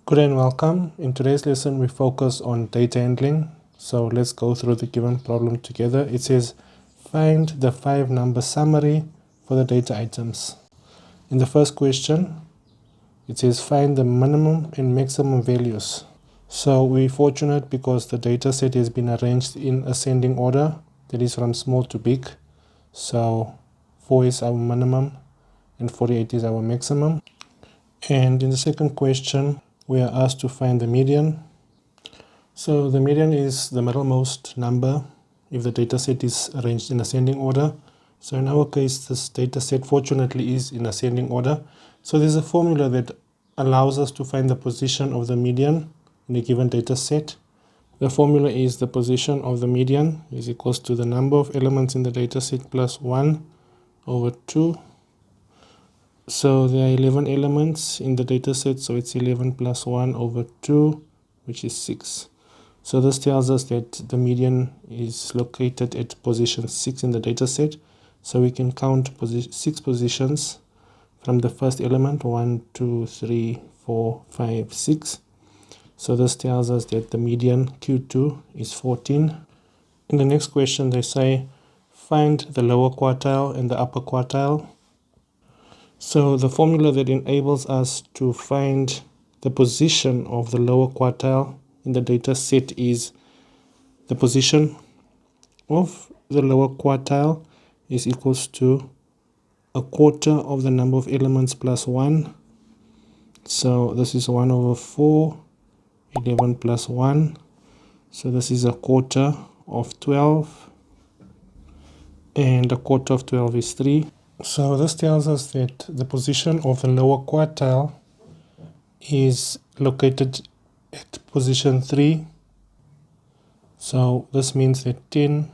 Good and welcome. In today's lesson, we focus on data handling. So let's go through the given problem together. It says, find the 5-number summary for the data items. In the first question, it says, find the minimum and maximum values. So we're fortunate because the data set has been arranged in ascending order, that is from small to big. So 4 is our minimum and 48 is our maximum. And in the second question, we are asked to find the median. So the median is the middlemost number if the data set is arranged in ascending order. So in our case, this data set fortunately is in ascending order. So there's a formula that allows us to find the position of the median in a given data set. The formula is the position of the median is equals to the number of elements in the data set plus 1 over 2. So there are 11 elements in the data set, so it's 11 plus 1 over 2, which is 6. So this tells us that the median is located at position 6 in the data set. So we can count 6 positions from the first element, 1, 2, 3, 4, 5, 6. So this tells us that the median Q2 is 14. In the next question, they say, find the lower quartile and the upper quartile. So the formula that enables us to find the position of the lower quartile in the data set is the position of the lower quartile is equals to a quarter of the number of elements plus 1. So this is 1 over 4, 11 plus 1. So this is a quarter of 12. And a quarter of 12 is 3. So this tells us that the position of the lower quartile is located at position 3. So this means that 10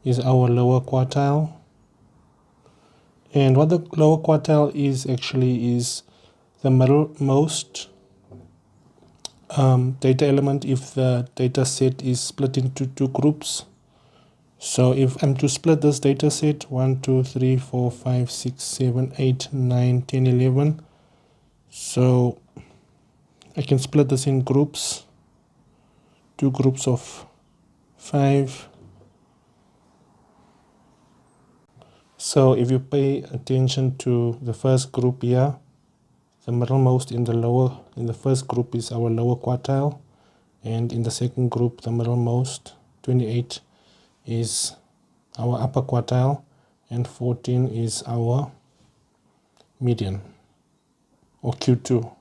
is our lower quartile. And what the lower quartile is actually is the middlemost data element if the data set is split into 2 groups. So if I'm to split this data set 1, 2, 3, 4, 5, 6, 7, 8, 9, 10, 11. So I can split this in groups, 2 groups of 5. So if you pay attention to the first group here, the middlemost in the first group is our lower quartile, and in the second group, the middlemost 28 is our upper quartile, and 14 is our median or Q2.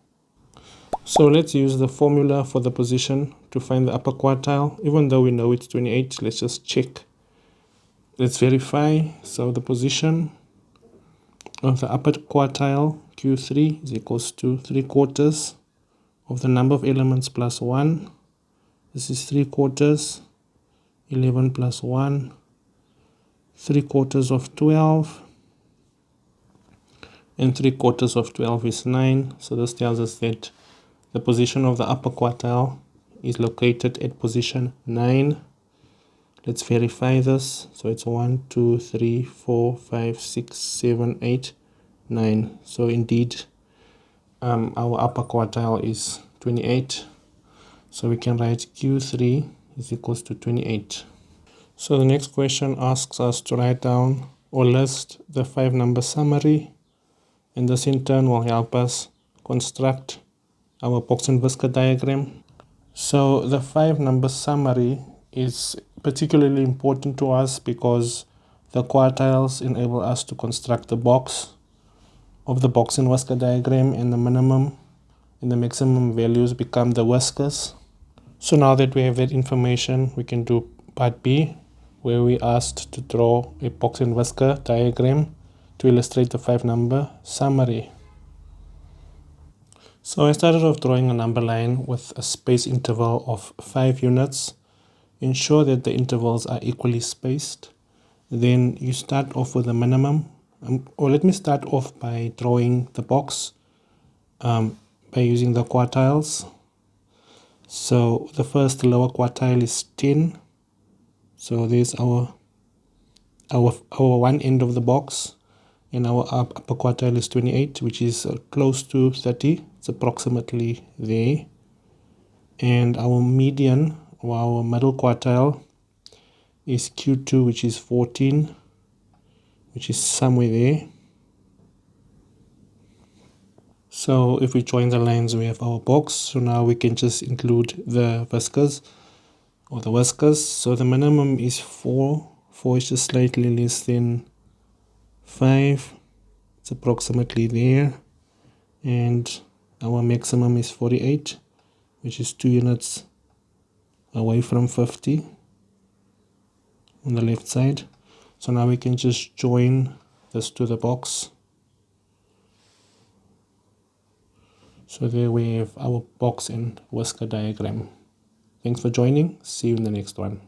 So let's use the formula for the position to find the upper quartile. Even though we know it's 28, let's just check. Let's verify. So the position of the upper quartile, Q3, is equals to 3/4 of the number of elements plus 1. This is 3/4, 11 plus 1, 3/4 of 12. And 3/4 of 12 is 9. So this tells us that the position of the upper quartile is located at position 9. Let's verify this. So it's 1, 2, 3, 4, 5, 6, 7, 8, 9. So indeed, our upper quartile is 28. So we can write Q3 is equals to 28. So the next question asks us to write down or list the 5-number summary. And this in turn will help us construct our box and whisker diagram. So the 5-number summary is particularly important to us because the quartiles enable us to construct the box of the box and whisker diagram, and the minimum and the maximum values become the whiskers. So now that we have that information, we can do part B, where we asked to draw a box and whisker diagram to illustrate the 5-number summary. So I started off drawing a number line with a space interval of 5 units. Ensure that the intervals are equally spaced. Then you start off with a minimum, or let me start off by drawing the box by using the quartiles. So the first lower quartile is 10. So there's our one end of the box, and our upper quartile is 28, which is close to 30. it's approximately there. And our median, or our middle quartile, is Q2, which is 14, which is somewhere there. So if we join the lines, we have our box. So now we can just include the whiskers, or the whiskers. So the minimum is 4. 4 is just slightly less than 5. It's approximately there. And our maximum is 48, which is 2 units away from 50 on the left side. So now we can just join this to the box. So there we have our box and whisker diagram. Thanks for joining. See you in the next one.